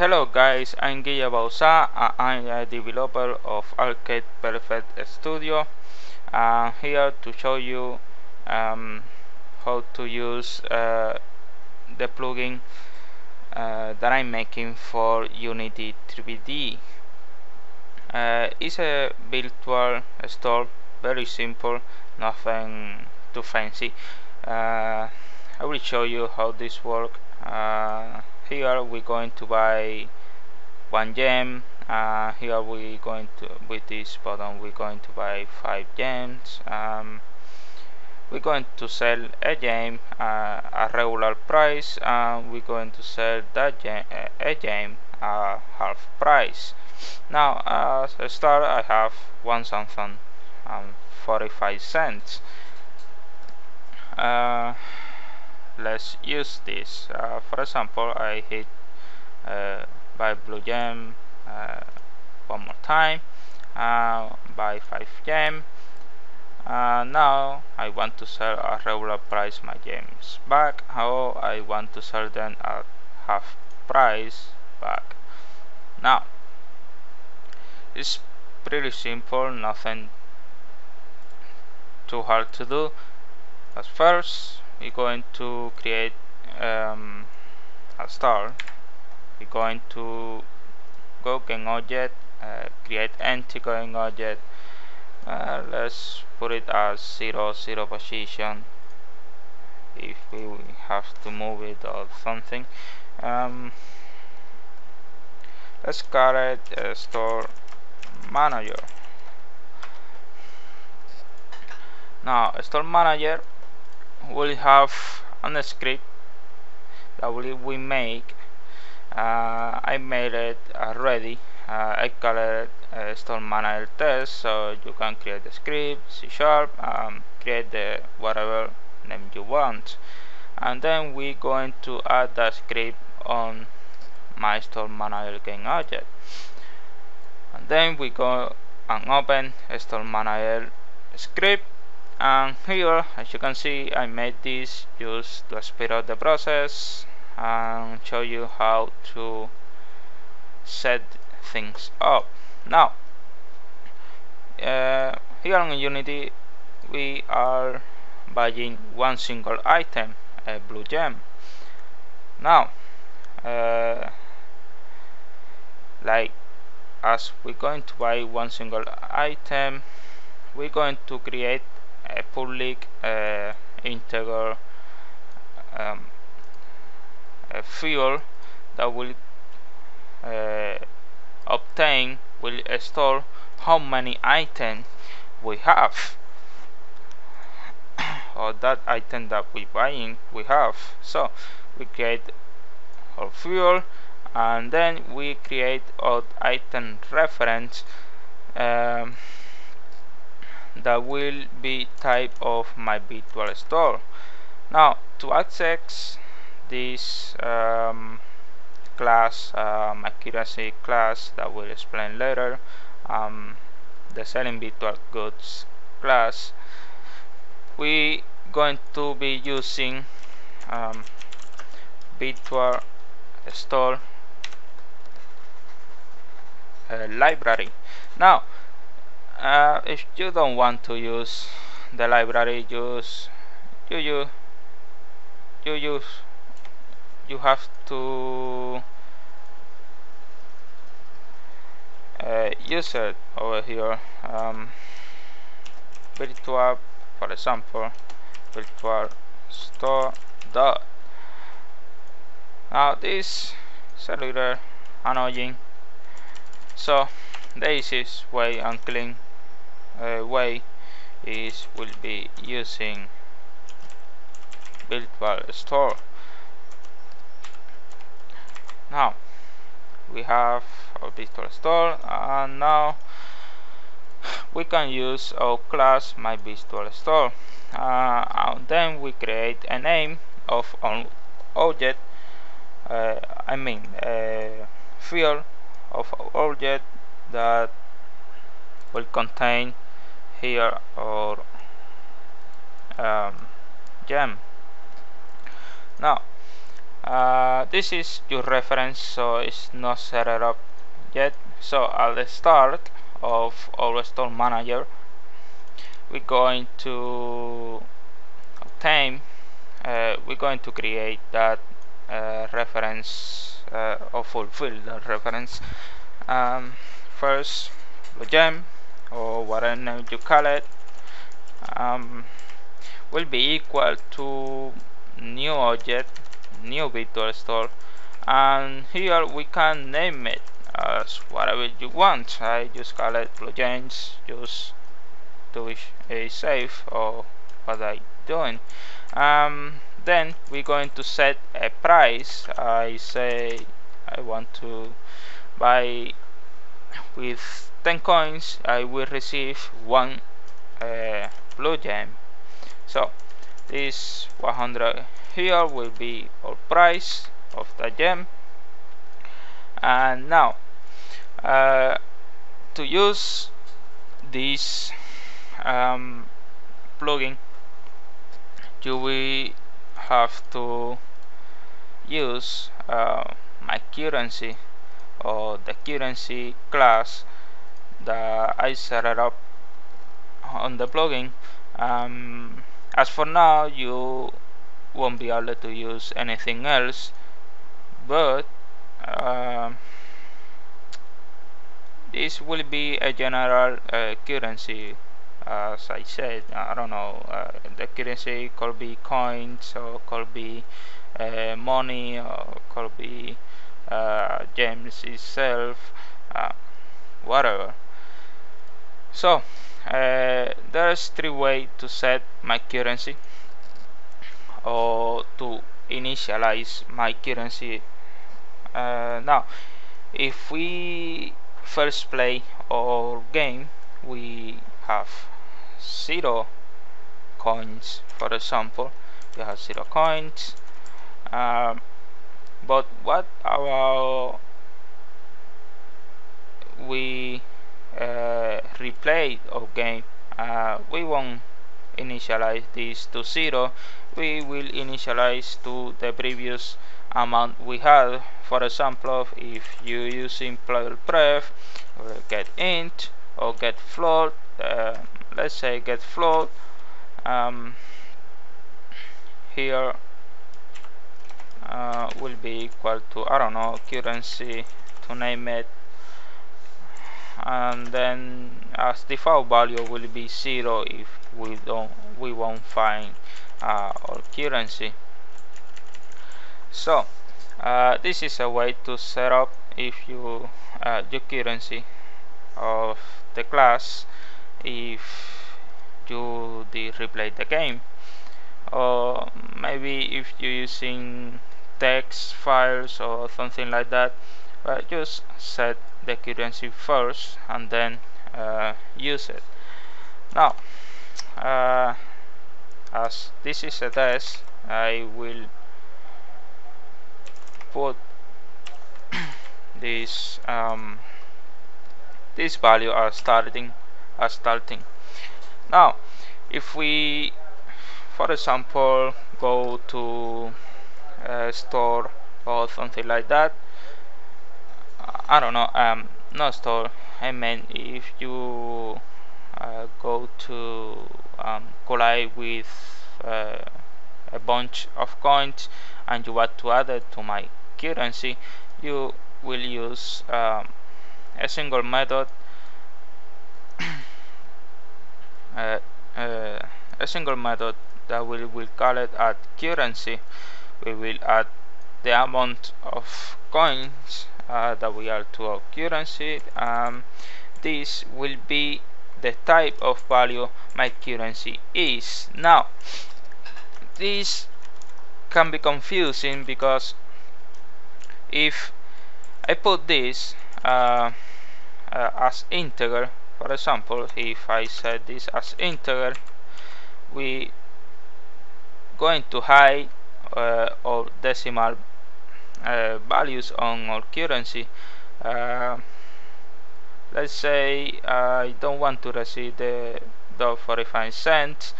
Hello guys, I'm Guille Bausa. I'm a developer of Arcade Perfect Studio. Here to show you how to use the plugin that I'm making for Unity3D. It's a virtual store, very simple, nothing too fancy. I will show you how this works. Here we're going to buy one gem. Here we're going to, with this button, we're going to buy 5 gems. We're going to sell a gem a regular price, and we're going to sell that gem, a gem half price. Now as a start, I have 1,045 cents. Let's use this. For example, I hit buy blue gem one more time, buy 5 gem. Now I want to sell at regular price my gems back. How I want to sell them at half price back. Now it's pretty simple, nothing too hard to do. As first, we're going to create a star. We're going to go game object, create empty game object. Let's put it as 0, 0 position if we have to move it or something. Let's create a store manager. Now a store manager will have a script that we make. I made it already. I call it store manager test, so you can create the script, C#, create the whatever name you want, and then we're going to add that script on my store manager game object, and then we go and open a store manager script. And here, as you can see, I made this just to speed up the process and show you how to set things up. Now here on Unity we are buying one single item, a blue gem. Now like as we're going to buy one single item, we're going to create a public integer a field that will will store how many items we have or that item that we buying we have. So we create our field, and then we create our item reference that will be type of my virtual store. Now to access this class, accuracy class that we'll explain later, the selling virtual goods class, we going to be using virtual store library. Now if you don't want to use the library, you have to use it over here. Virtual, for example, virtual store dot. Now this is a little annoying, so the easiest way and clean way is will be using virtual store. Now we have our virtual store, and now we can use our class my virtual store, and then we create a name of an object, field of object that will contain here our gem. Now This is your reference, so it's not set it up yet. So at the start of our store manager, we're going to obtain, we're going to create that reference or fulfill that reference. First, the gem or whatever name you call it will be equal to new object, new virtual store, and here we can name it as whatever you want. I just call it plugins just to be safe or what I doing. Then we're going to set a price. I say I want to buy with 10 coins. I will receive one blue gem. So this 100 here will be our price of the gem. And now to use this plugin, you will have to use my currency or the currency class that I set it up on the plugin. As for now, you won't be able to use anything else, but this will be a general currency. As I said, I don't know, the currency could be coins, or could be money, or could be gems itself, whatever. So there's 3 ways to set my currency or to initialize my currency. Now if we first play our game, we have 0 coins. For example, we have 0 coins, but what about we replay our game? We won't initialize this to 0. We will initialize to the previous amount we had. For example, if you're using pref, get int or get float, let's say get float, here will be equal to, I don't know, currency, to name it, and then as default value will be 0 if we won't find our currency. So this is a way to set up if you your currency of the class if you did replay the game, or maybe if you're using text files or something like that, just set the currency first and then use it. Now as this is a test, I will put this this value as starting. Now if we, for example, go to a store or something like that, I don't know, not store, I mean if you go to collide with a bunch of coins and you want to add it to my currency, you will use a single method, a single method that we will call it add currency. We will add the amount of coins that we add to our currency. This will be the type of value my currency is. Now this can be confusing because if I put this as integer, for example, if I set this as integer, we going to hide or decimal values on our currency. Let's say I don't want to receive the $0.45.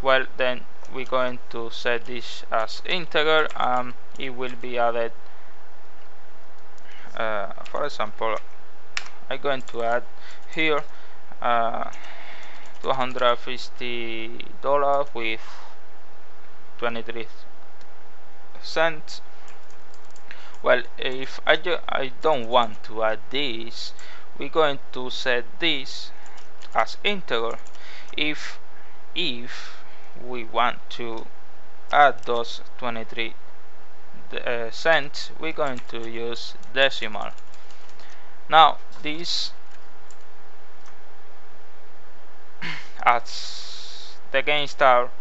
Well, then we're going to set this as integer, and it will be added. For example, I'm going to add here $250 with 23 cents. Well, if I don't want to add this, we're going to set this as integer. If we want to add those 23 cents, we're going to use decimal. Now this, as the game start,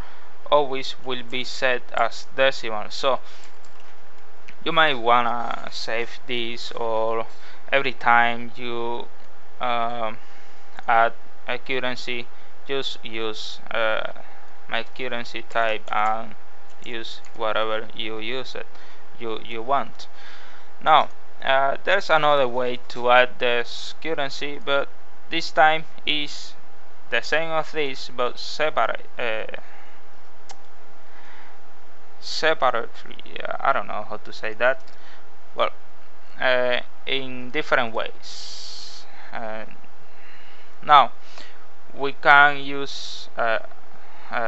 always will be set as decimal, so you might wanna save this, or every time you add a currency, just use my currency type and use whatever you want. Now there's another way to add this currency, but this time is the same of this, but separately. I don't know how to say that. Well, in different ways. Now we can use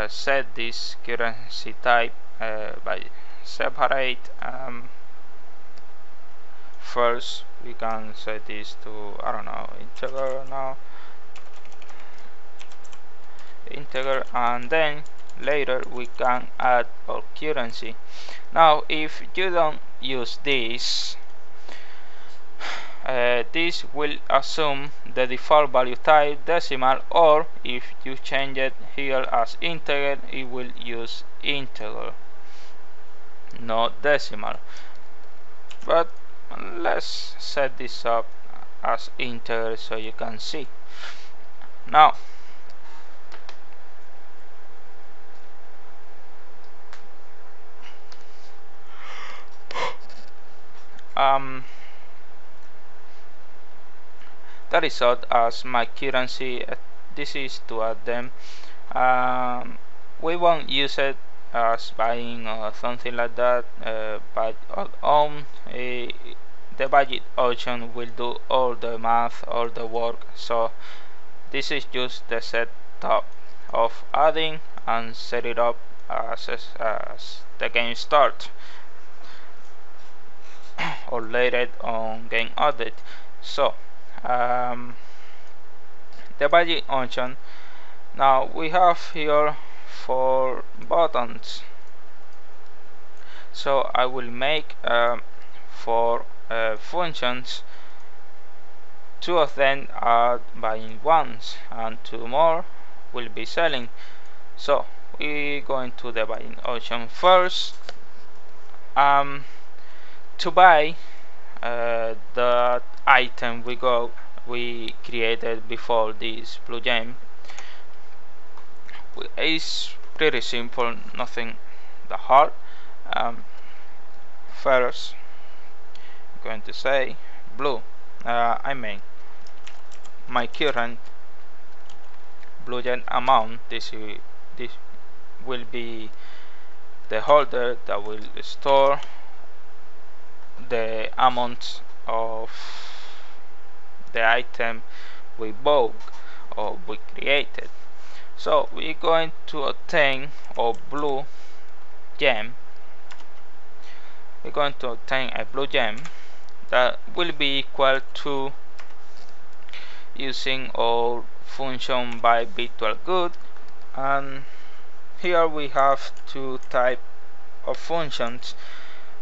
set this currency type by separate. First we can set this to, I don't know, integer now, integer, and then later we can add our currency. Now if you don't use this, this will assume the default value type decimal, or if you change it here as integer, it will use integer, not decimal. But let's set this up as integer so you can see. Now the result as my currency, this is to add them. We won't use it as buying or something like that, but on the budget option will do all the math, all the work. So this is just the setup of adding and set it up as the game starts, or later on game update. So the budget option, now we have here 4 buttons, so I will make 4 functions. 2 of them are buying ones and 2 more will be selling. So we go into the buying option first. To buy the item we created before this blue gem, it's pretty simple, nothing that hard. First I'm going to say blue, I mean my current blue gem amount. This will be the holder that will store the amount of the item we bought or we created. So we're going to obtain a blue gem. We're going to obtain a blue gem that will be equal to, using our function by virtual good, and here we have 2 types of functions,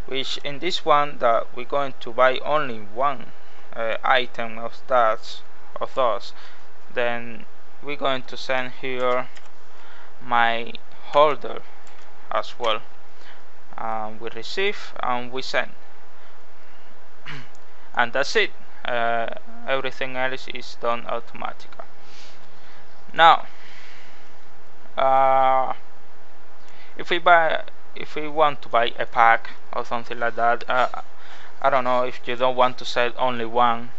which in this one that we're going to buy only one item of those, then we're going to send here my holder as well, we receive and we send, and that's it. Everything else is done automatically. Now if we want to buy a pack or something like that, I don't know, if you don't want to sell only one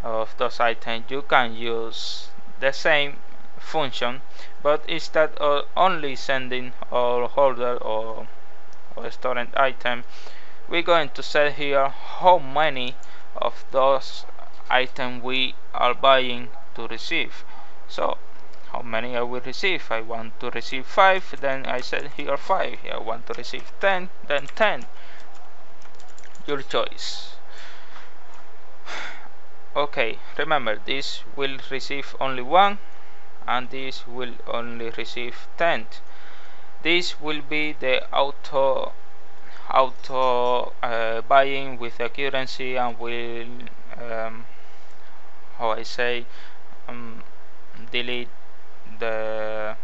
of those items, you can use the same function, But instead of only sending or order or storing item, we're going to set here how many of those items we are buying to receive. So how many I will receive? I want to receive 5, then I set here 5. I want to receive 10, then 10. Your choice. Okay, remember this will receive only 1 and this will only receive 10. This will be the auto buying with accuracy and will how I say delete the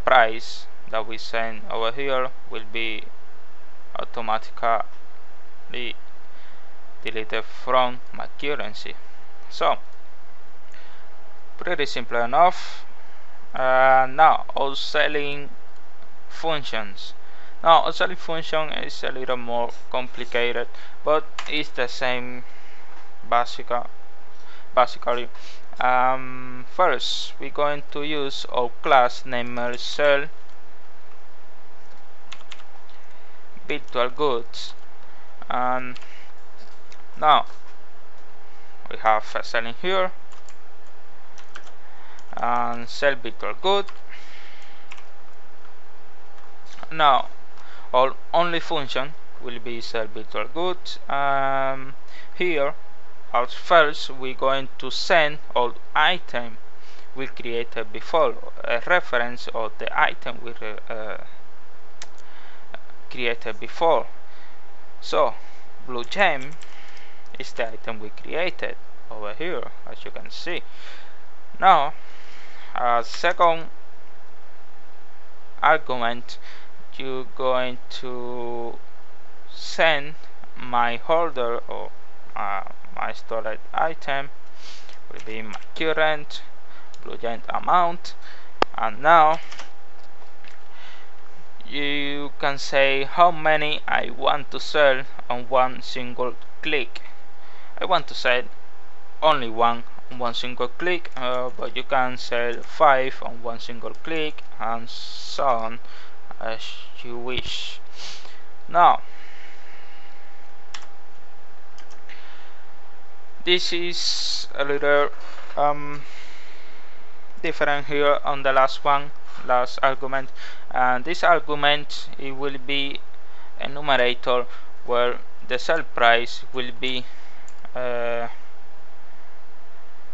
price that we send over here will be automatically deleted from my currency. So pretty simple enough. Now upselling functions. Now upselling function is a little more complicated, but it's the same basically. First we're going to use our class named sell virtual goods, and now we have a selling here and sell virtual good. Now our only function will be sell virtual goods. Here at first we're going to send all item we created before, a reference of the item we created before. So blue gem is the item we created over here, as you can see. Now as second argument, you're going to send my order or my stored item will be my current blue gem amount, and now you can say how many I want to sell on one single click. I want to sell only one on one single click, but you can sell 5 on one single click and so on as you wish. Now this is a little different here on the last argument, and this argument it will be a numerator where the sell price will be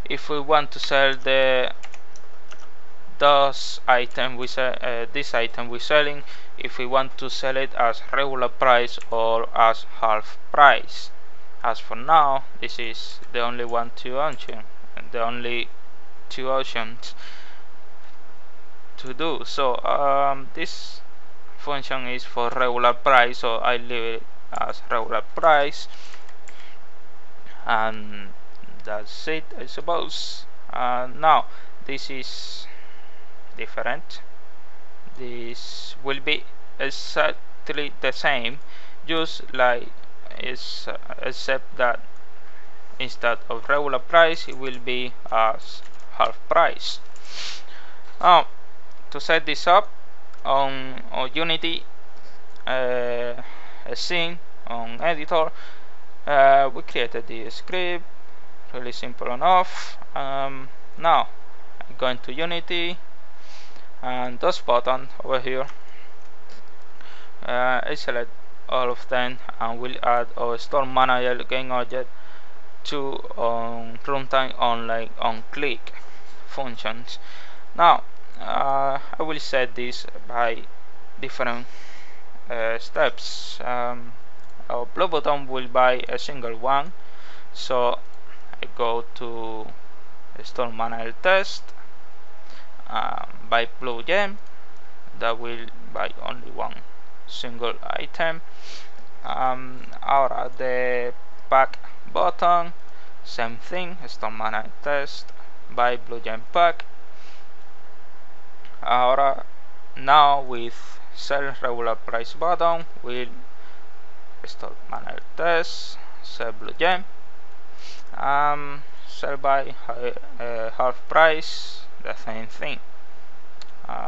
if we want to sell this item we're selling, if we want to sell it as regular price or as half price. As for now, this is the only the only two options to do. So this function is for regular price, so I leave it as regular price, and that's it, I suppose. Now this is different. This will be exactly the same, just like except that instead of regular price it will be as half price. Now to set this up on Unity scene on editor, we created the script, really simple enough. Now I'm going to Unity and those buttons over here, I select all of them and we'll add our store manager game object to runtime on click functions. Now I will set this by different steps. Our blue button will buy a single one, so I go to store manager test, buy blue gem, that will buy only one single item. Ahora the pack button, same thing, store manager test, buy blue gem pack. Ahora now with sell regular price button, we'll store manager test, sell blue gem, sell by half price, the same thing,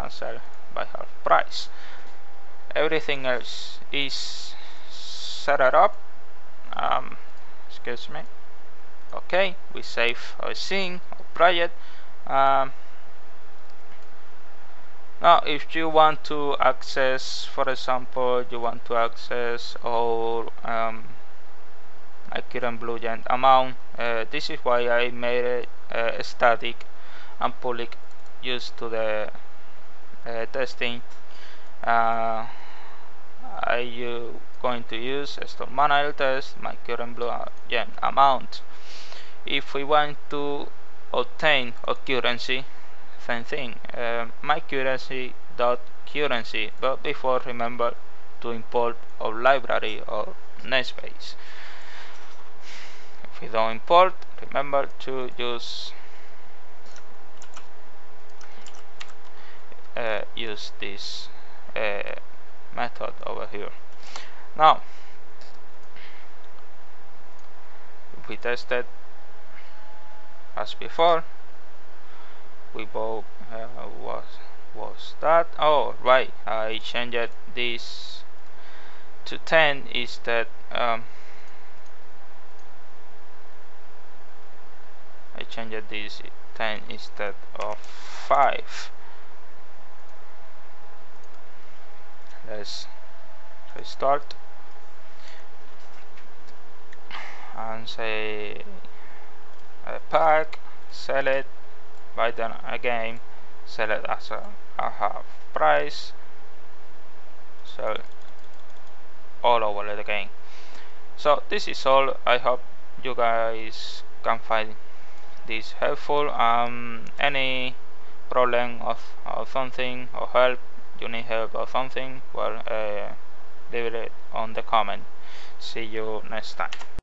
sell by half price. Everything else is set up. Excuse me. Okay, we save our scene, our project. Now if you want to access, for example, you want to access our current blue giant amount, this is why I made it static and public used to the testing. I going to use store manual test my current blue giant amount. If we want to obtain a currency, same thing, my currency dot currency, but before remember to import our library or namespace. If we don't import, remember to use this method over here. Now if we tested as before, we both was that, oh right, I changed this to 10 instead. I changed this 10 instead of 5. Let's restart and say park, sell it, buy them again, sell it as a half price, sell all over it again. So this is all. I hope you guys can find this helpful. Any problem or something, or help, you need help or something, well, leave it on the comment. See you next time.